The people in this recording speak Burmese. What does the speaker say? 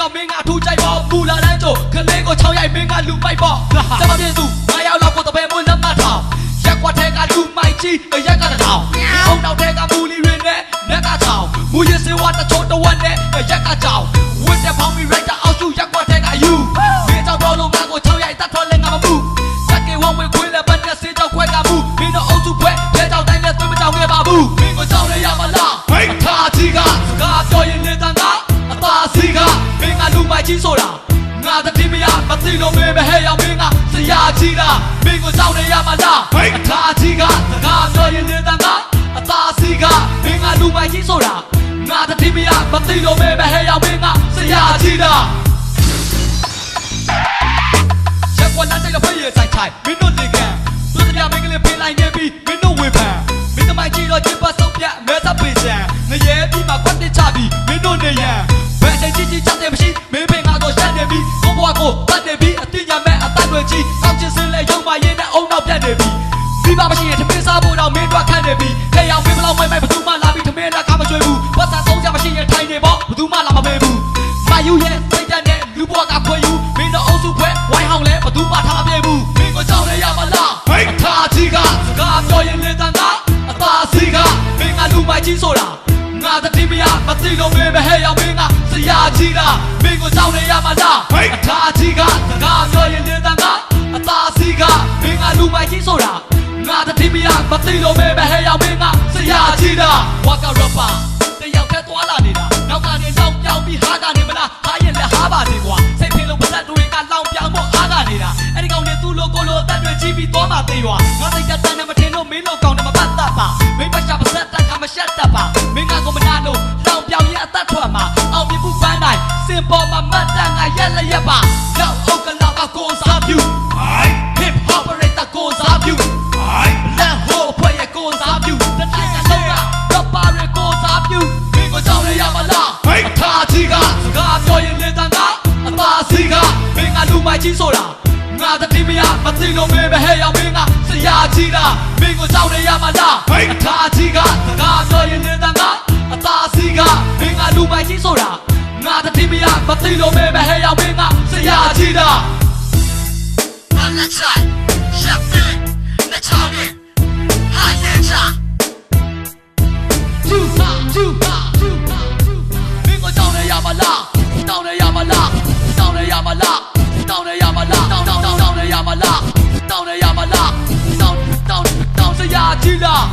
တော့မင်းကထူးကြိုက်ပေါ့မူလာတန်းကြိုခလေးကို6ရိုက်မင်းကလူပိုက်ပေါ့စမပြင်းသူ9ယောက်လောက်ကိုတပည့်မွန်းလက်မထောင်ရက်ကွက်ထဲကလူမိုက်ကြီးရက်ကတထောင်အုံနောက်ထဲကမူလီတွေနဲ့နက်ကထောင်မူရစေဝါတချို့တဝက်နဲ့ရက်ကကြောင်ဝစ်တဲ့ဖောင်းမီရိုက်တာအောက်စုရက်ကွက်ထဲကယူမင်းကြောင့်တော်လုံးငါကို6ရိုက်တတ်ထွက်လဲငါမမှုစက်ကေဝဝေခွေးလက်ပတ်နဲ့စေးကြောက်ခွဲကမှုမင်းတို့အုပ်စုခွဲထဲကြောက်တိုင်းနဲ့သွေးမကြောက်ခဲ့ပါဘူးမင်းကိုကြောက်ရရမလားအထာကြီးကစကားပြောရင်နေတန်ကအသာစီကမင်းကလူမိုက်ကြီးဆိုတာငါတတိမရမသိလို့မင်းမဟဲ့ရောက်မင်းကဆရာကြီးလားမင်းကိုကြောက်နေရမလားအထာကြီးကစကားပြောရင်နေတန်ကအသာစီကမင်းကလူမိုက်ကြီးဆိုတာငါတတိမရမသိလို့မင်းမဟဲ့ရောက်မင်းကဆရာကြီးလားရက်ကွက်လက်တိုက်လို့ဖေးရဆိုင်ချိုင်မင်းတို့ဒီကံသူတရားမင်းကလေးဖေးလိုက်နေပြီမင်းတို့ဝေဖန်မင်းတမိုက်ကြီးတော့ချစ်ပတ်ဆုံးပြမဲသပေချံငရဲပြီးမှခွက်တစ်ချပြီးမင်းတို့နေရန်ဘယ်ချိန်ကြီးချက်တယ်မရှိမင်းပင်ကတော့ရှက်နေပြီကိုဘွားကိုတတ်နေပြီအတိညာမဲ့အသက်တွေကြီးအောက်ချစ်စင်းလဲရုံမရင်းနဲ့အုံနောက်ပြတ်နေပြီပြီးပါမရှိရင်ထမင်းစားဖို့တော့မင်းတို့ခန့်နေပြီထဲရောက်မင်းဘလောက်မိုက်မိုက်ဘသူမှလာပြီးထမင်းလက်ကားမကျွေးဘူးပတ်စံသုံးချက်မရှိရင်ထိုင်နေပေါ့ဘသူမှလာမပေးဘူးမာယူရဲ့စိတ်ဓာတ်နဲ့လူဘွားကခွေယူမင်းတို့အုပ်စုခွဲဝိုင်းဟောင်းလဲဘသူမှထားမပြေဘူးမင်းကိုကြောက်ရရမလားအထာကြီးကစကားပြောရင်နေတန်ကအသာစီကမင်းကလူမိုက်ကြီးဆိုတာငါတတိမရမသိလို့မင်းမဟဲ့ရောက်မင်းကဆရာကြီးလားမင်းကိုကြောက်နေရမလားအထာကြီးကစကားပြောရင်နေတန်ကအသာစီကမင်းကလူမိုက်ကြီးဆိုတာငါတတိမရမသိလို့မင်းမဟဲ့ရောက်မင်းကဆရာကြီးလားဝါကရပါတယောက်တည်းသွားလာနေတာနောက်ကနေလောင်ပြောင်းပြီးဟာကနေမလားဟာရင်လည်းဟာပါစေကွာစိတ်ဖိလို့ပါသက်တွေကလောင်ပြောင်းဖို့ဟာကနေတာအဲ့ဒီကောင်နဲ့သူ့လိုကိုလိုအသက်တွေကြီးပြီးသွားမှသိရွာငါစိတ်တန်းနဲ့မထင်လို့မင်းလိုကောင်နဲ့မပတ်သက်ပါမင်းပတ်ချပါဆက်တတ်ခါမရှက်တတ်ပါမင်းကကိုမနာလို့လောင်ပြောင်းရဲ့အသက်ထွက်မှာအောင်မြင်မှုပန်းတိုင်းစင်ပေါ်မှာမတ်တန်ကရက်လက်ရက်ပါနောက်အုတ်ကလာပါကိုစားပြူ hip hop operator ကိုစားပြူလက်ဟိုဖွဲ့ရဲ့ကိုစားပြူတစ်ထက်ကလုံးကတော့ပါရကိုစားပြူမင်းကိုကြောက်ရရမလားအထာကြီးကစကားပြောရင်လေတန်ကအသာစီကမင်းကလူမိုက်ကြီးဆိုတာငါတတိမရမသိလို့မင်းမဟဲ့ရောက်မင်းကဆရာကြီးလားမင်းကိုကြောက်နေရမလားအထာကြီးကစကားပြောရင်နေတန်ကအသာစီကမင်းကလူမိုက်ကြီးဆိုတာငါတတိမရမသိလို့မင်းမဟဲ့ရောက်မင်းကဆရာကြီးလားI'm not trying shut it let's talk it hi yeah twoမင်းကိုကြောက်နေရမလားတောင်းနေရမလားတောင်းနေရမလားတောင်းနေရမလားတောင်းနေရမလားတောင်းနေရမလားတောင်းဆရာကြီးလား